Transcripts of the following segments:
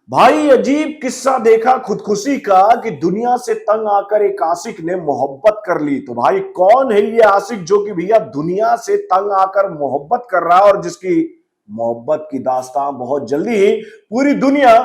भाई अजीब किस्सा देखा खुदकुशी का कि दुनिया से तंग आकर एक आशिक ने मोहब्बत कर ली। तो भाई कौन है ये आशिक जो कि भैया दुनिया से तंग आकर मोहब्बत कर रहा है और जिसकी मोहब्बत की दास्तान बहुत जल्दी ही पूरी दुनिया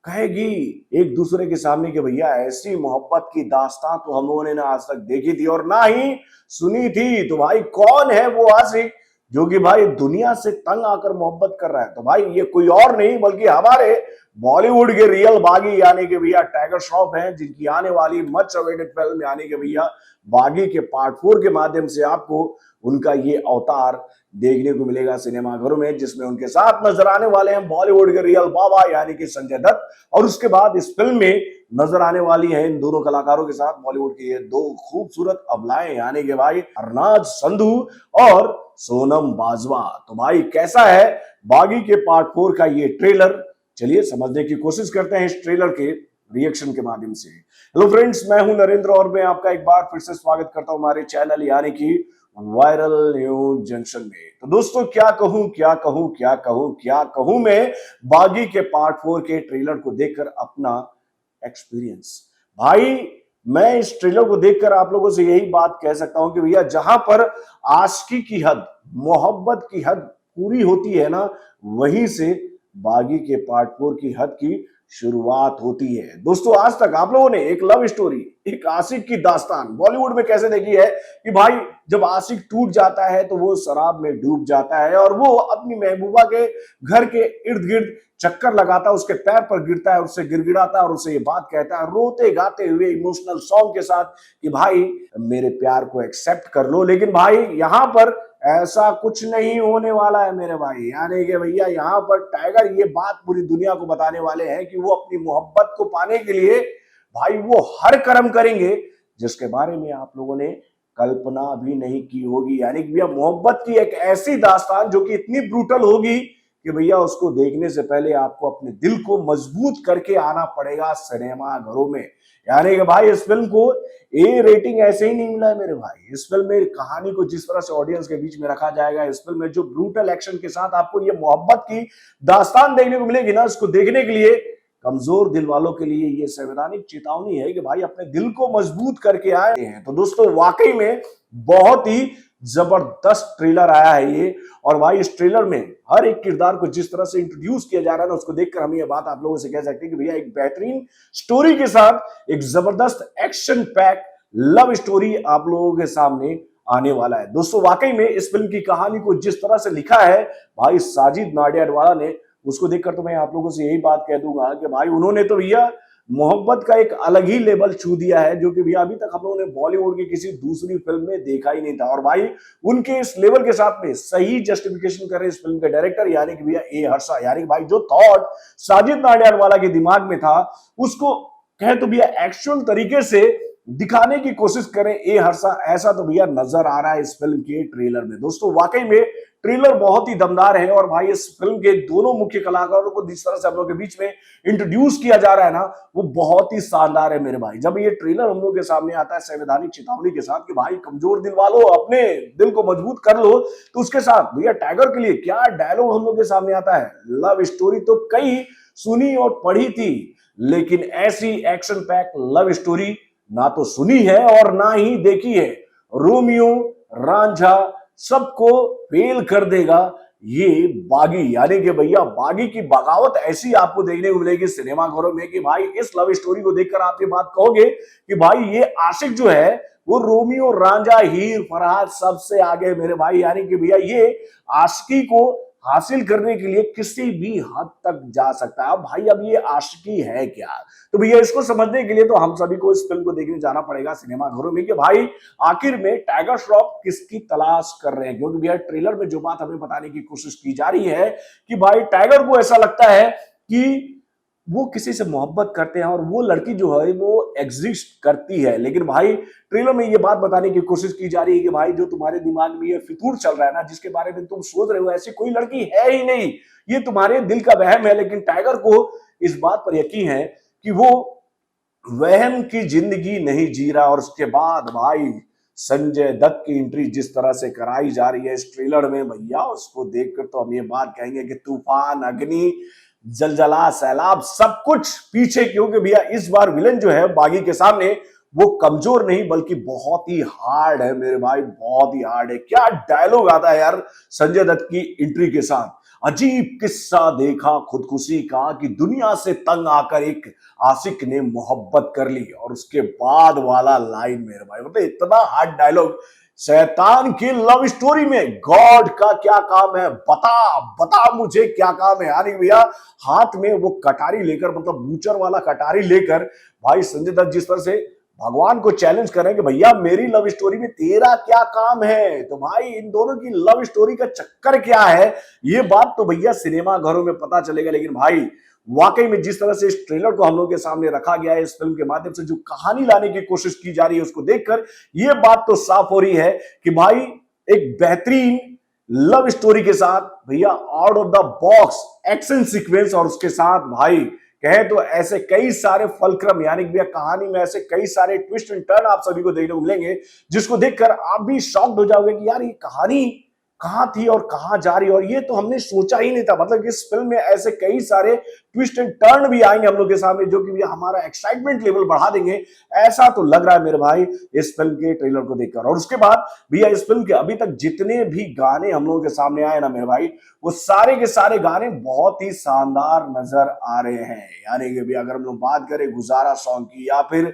कहेगी एक दूसरे के सामने कि भैया ऐसी मोहब्बत की दास्तान तो हम लोगों ने ना आज तक देखी थी और ना ही सुनी थी। तो भाई कौन है वो आशिक जो कि भाई दुनिया से तंग आकर मोहब्बत कर रहा है? तो भाई ये कोई और नहीं बल्कि हमारे बॉलीवुड के रियल बागी यानी कि भैया टाइगर श्रॉफ हैं, जिनकी आने वाली मच अवेटेड फिल्म यानी कि भैया बागी के पार्ट 4 के माध्यम से आपको उनका ये अवतार देखने को मिलेगा सिनेमाघरों में, जिसमें उनके साथ नजर आने वाले हैं बॉलीवुड के रियल बाबा यानी कि संजय दत्त। और उसके बाद इस फिल्म में नजर आने वाली है इन दोनों कलाकारों के साथ बॉलीवुड की ये दो खूबसूरत अबलाएं यानी कि भाई अरनाज संधू और सोनम बाजवा। तो भाई कैसा है बागी के पार्ट 4 का ये ट्रेलर, चलिए समझने की कोशिश करते हैं इस ट्रेलर के रिएक्शन के माध्यम से। हेलो फ्रेंड्स, मैं हूं नरेंद्र और मैं आपका एक बार फिर से स्वागत करता हूं हमारे चैनल यानी कि वायरल न्यूज जंक्शन में। तो दोस्तों क्या कहूं मैं बागी के पार्ट 4 के ट्रेलर को देखकर अपना एक्सपीरियंस। भाई मैं इस ट्रेलर को देखकर आप लोगों से यही बात कह सकता हूं कि भैया जहां पर आशिकी की हद, मोहब्बत की हद पूरी होती है ना, वहीं से बागी के पार्ट 4 की हद की शुरुआत होती है। दोस्तों आज तक आप लोगों ने एक लव स्टोरी, एक आशिक की दास्तान बॉलीवुड में कैसे देखी है कि भाई जब आशिक टूट जाता है तो वो शराब में डूब जाता है और वो अपनी महबूबा के घर के इर्द गिर्द चक्कर लगाता है, उसके पैर पर गिरता है, उससे गिड़गिड़ाता है और उससे ये बात कहता है रोते गाते हुए इमोशनल सॉन्ग के साथ कि भाई मेरे प्यार को एक्सेप्ट कर लो। लेकिन भाई यहां पर ऐसा कुछ नहीं होने वाला है मेरे भाई, यानी कि भैया यहाँ पर टाइगर ये बात पूरी दुनिया को बताने वाले हैं कि वो अपनी मोहब्बत को पाने के लिए भाई वो हर कर्म करेंगे जिसके बारे में आप लोगों ने कल्पना भी नहीं की होगी। यानी कि भैया मोहब्बत की एक ऐसी दास्तान जो कि इतनी ब्रूटल होगी कि भैया उसको देखने से पहले आपको अपने दिल को मजबूत करके आना पड़ेगा सिनेमा घरों में। यानी कि भाई इस फिल्म को ए रेटिंग ऐसे ही नहीं मिला है मेरे भाई। इस फिल्म में कहानी को जिस तरह से ऑडियंस के बीच में रखा जाएगा, इस फिल्म में जो ब्रूटल एक्शन के साथ आपको ये मोहब्बत की दास्तान देखने को मिलेगी ना, इसको देखने के लिए कमजोर दिल वालों के लिए ये संवैधानिक चेतावनी है कि भाई अपने दिल को मजबूत करके आए हैं। तो दोस्तों वाकई में बहुत ही जबरदस्त ट्रेलर आया है ये। और भाई इस ट्रेलर में हर एक किरदार को जिस तरह से इंट्रोड्यूस किया जा रहा है ना, उसको देखकर हम ये बात आप लोगों से कह सकते हैं कि भैया एक बेहतरीन स्टोरी के साथ एक जबरदस्त एक्शन पैक लव स्टोरी आप लोगों के सामने आने वाला है। दोस्तों वाकई में इस फिल्म की कहानी को जिस तरह से लिखा है भाई साजिद नाडियाडवाला ने, उसको देखकर तो मैं आप लोगों से यही बात कह दूंगा कि भाई उन्होंने तो भैया मोहब्बत का एक अलग ही लेवल छू दिया है जो कि भैया अभी तक हम लोगों ने बॉलीवुड की किसी दूसरी फिल्म में देखा ही नहीं था। और भाई उनके इस लेवल के साथ में सही जस्टिफिकेशन कर रहे इस फिल्म के डायरेक्टर यानी कि भैया ए हर्षा। यानी कि भाई जो थॉट साजिद नाडियाडवाला के दिमाग में था उसको कहे तो भैया एक्चुअल तरीके से दिखाने की कोशिश करें ए हर्षा, ऐसा तो भैया नजर आ रहा है इस फिल्म के ट्रेलर में। दोस्तों वाकई में ट्रेलर बहुत ही दमदार है और भाई इस फिल्म के दोनों मुख्य कलाकारों को जिस तरह से हम लोग के बीच में इंट्रोड्यूस किया जा रहा है ना, वो बहुत ही शानदार है मेरे भाई। जब ये ट्रेलर हम लोग के सामने आता है संवैधानिक चेतावनी के साथ कि भाई कमजोर दिल वालों अपने दिल को मजबूत कर लो, तो उसके साथ भैया टाइगर के लिए क्या डायलॉग हम लोग के सामने आता है। लव स्टोरी तो कई सुनी और पढ़ी थी, लेकिन ऐसी एक्शन पैक लव स्टोरी ना तो सुनी है और ना ही देखी है। रोमियो रांझा सबको फेल कर देगा ये बागी। यानी कि भैया बागी की बगावत ऐसी आपको देखने को मिलेगी सिनेमाघरों में कि भाई इस लव स्टोरी को देखकर आप ये बात कहोगे कि भाई ये आशिक जो है वो रोमियो रांझा हीर फरहाद सबसे आगे मेरे भाई। यानी कि भैया ये आशिकी को हासिल करने के लिए किसी भी हद तक जा सकता है। भाई अब ये आशिकी है क्या, तो भैया इसको समझने के लिए तो हम सभी को इस फिल्म को देखने जाना पड़ेगा सिनेमा घरों में कि भाई आखिर में टाइगर श्रॉफ किसकी तलाश कर रहे हैं। क्योंकि भैया ट्रेलर में जो बात हमें बताने की कोशिश की जा रही है कि भाई टाइगर को ऐसा लगता है कि वो किसी से मोहब्बत करते हैं और वो लड़की जो है वो एग्जिस्ट करती है। लेकिन भाई ट्रेलर में ये बात बताने की कोशिश की जा रही है कि भाई जो तुम्हारे दिमाग में ये फितूर चल रहा है ना, जिसके बारे में तुम सोच रहे हो, ऐसी कोई लड़की है ही नहीं, ये तुम्हारे दिल का वहम है। लेकिन टाइगर को इस बात पर यकीन है कि वो वहम की जिंदगी नहीं जी रहा। और उसके बाद भाई संजय दत्त की एंट्री जिस तरह से कराई जा रही है इस ट्रेलर में, भैया उसको देखकर तो हम ये बात कहेंगे कि तूफान अग्नि जलजला सैलाब सब कुछ पीछे, क्योंकि भैया इस बार विलन जो है बागी के सामने वो कमजोर नहीं बल्कि बहुत ही हार्ड है मेरे भाई, बहुत ही हार्ड है। क्या डायलॉग आता है यार संजय दत्त की एंट्री के साथ। अजीब किस्सा देखा खुदकुशी का कि दुनिया से तंग आकर एक आशिक ने मोहब्बत कर ली, और उसके बाद वाला लाइन मेरे भाई, मतलब इतना हार्ड डायलॉग। शैतान की लव स्टोरी में गॉड का क्या काम है, बता बता मुझे क्या काम है। यानी भैया हाथ में वो कटारी लेकर, मतलब बूचर वाला कटारी लेकर भाई संजय दत्त जिस तरह से भगवान को चैलेंज कर रहे हैं कि भैया मेरी लव स्टोरी में तेरा क्या काम है। तो भाई इन दोनों की लव स्टोरी का चक्कर क्या है, ये बात तो भैया सिनेमा घरों में पता चलेगा। लेकिन भाई वाकई में जिस तरह से इस ट्रेलर को हम लोग के सामने रखा गया है, इस फिल्म के माध्यम से जो कहानी लाने की कोशिश की जा रही है, उसको देखकर ये बात तो साफ हो रही है कि भाई एक बेहतरीन लव स्टोरी के साथ भैया out of the box action sequence, और उसके साथ भाई कहे तो ऐसे कई सारे फलक्रम, यानी कि भैया कहानी में ऐसे कई सारे ट्विस्ट एंड टर्न आप सभी को देखने को मिलेंगे, जिसको देखकर आप भी शॉक्ड हो जाओगे कि यार ये कहानी कहां थी और कहां जा रही है, और ये तो हमने सोचा ही नहीं था। मतलब इस फिल्म में ऐसे कई सारे ट्विस्ट एंड टर्न भी आएंगे हम लोग के सामने, जो कि भैया हमारा एक्साइटमेंट लेवल बढ़ा देंगे। ऐसा तो लग रहा है मेरे भाई इस फिल्म के ट्रेलर को देखकर। और उसके बाद भैया इस फिल्म के अभी तक जितने भी गाने हम लोगों के सामने आए ना मेरे भाई, वो सारे के सारे गाने बहुत ही शानदार नजर आ रहे हैं। यानी कि भैया अगर हम लोग बात करें गुजारा सॉन्ग की, या फिर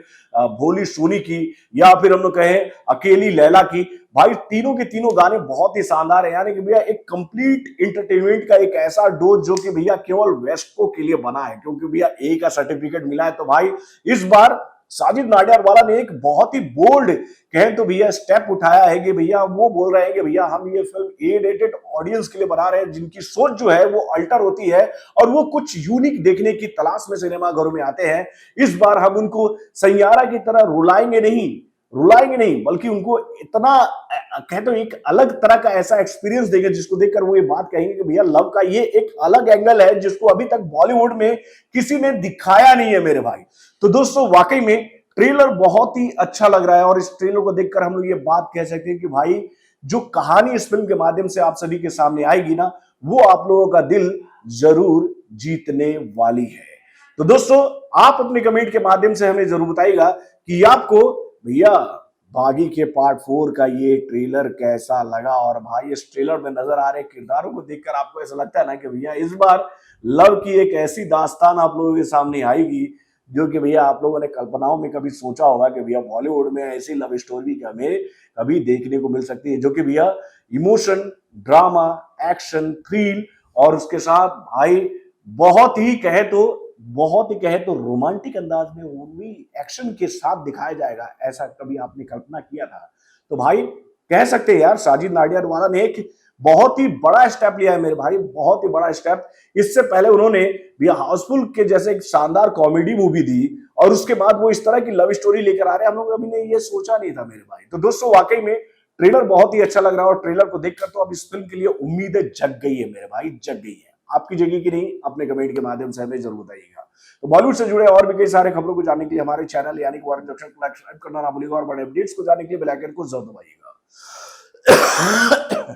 भोली सोनी की, या फिर हम लोग कहें अकेली लैला की, भाई तीनों के तीनों गाने बहुत ही शानदार है। यानी कि भैया एक कंप्लीट एंटरटेनमेंट का एक ऐसा डोज जो कि भैया केवल वेस्को के लिए बना है, क्योंकि भैया ए का सर्टिफिकेट मिला है। तो भाई इस बार साजिद नाडियाडवाला ने एक बहुत ही बोल्ड कहें तो भैया स्टेप उठाया है कि भैया वो बोल रहे हैं कि भैया हम ये फिल्म ए रेटेड ऑडियंस के लिए बना रहे हैं, जिनकी सोच जो है वो अल्टर होती है और वो कुछ यूनिक देखने की तलाश में सिनेमा घरों में आते हैं। इस बार हम उनको सैयारा की तरह रुलाएंगे नहीं, बल्कि उनको इतना कहते हैं एक अलग तरह का ऐसा एक्सपीरियंस देंगे जिसको देखकर वो ये बात कहेंगे कि भैया लव का ये एक अलग एंगल है जिसको अभी तक बॉलीवुड में किसी ने दिखाया नहीं है मेरे भाई। तो दोस्तों वाकई में ट्रेलर बहुत ही अच्छा लग रहा है, और इस ट्रेलर को देखकर हम लोग ये बात कह सकते हैं कि भाई जो कहानी इस फिल्म के माध्यम से आप सभी के सामने आएगी ना, वो आप लोगों का दिल जरूर जीतने वाली है। तो दोस्तों आप अपने कमेंट के माध्यम से हमें जरूर बताइएगा कि आपको भैया बागी के पार्ट 4 का ये ट्रेलर कैसा लगा। और भाई इस ट्रेलर में नजर आ रहे किरदारों को देखकर आपको ऐसा लगता है ना कि भैया इस बार लव की एक ऐसी दास्तान आप लोगों के सामने आएगी जो कि भैया आप लोगों ने कल्पनाओं में कभी सोचा होगा कि भैया बॉलीवुड में ऐसी लव स्टोरी हमें कभी देखने को मिल सकती है, जो कि भैया इमोशन, ड्रामा, एक्शन, थ्रिल, और उसके साथ भाई बहुत ही कहे तो रोमांटिक अंदाज में वो भी एक्शन के साथ दिखाया जाएगा, ऐसा कभी आपने कल्पना किया था। तो भाई कह सकते हैं यार साजिद नाडियाडवाला ने एक बहुत ही बड़ा स्टेप लिया है मेरे भाई, बहुत ही बड़ा स्टेप। इससे पहले उन्होंने भी हाउसफुल के जैसे एक शानदार कॉमेडी मूवी दी, और उसके बाद वो इस तरह की लव स्टोरी लेकर आ रहे हैं, हम लोग अभी ने ये सोचा नहीं था मेरे भाई। तो दोस्तों वाकई में ट्रेलर बहुत ही अच्छा लग रहा है, और ट्रेलर को देखकर तो अब इस फिल्म के लिए उम्मीदें जग गई है मेरे भाई, जग गई है। आपकी जगह की नहीं, अपने कमेंट के माध्यम से हमें जरूर बताइएगा। तो बॉलीवुड से जुड़े और भी कई सारे खबरों को जानने के लिए हमारे चैनल यानी कि वारन जंक्शन को सब्सक्राइब करना ना भूलिएगा, और बड़े अपडेट्स को जानने के लिए बेल आइकन को जरूर दबाइएगा।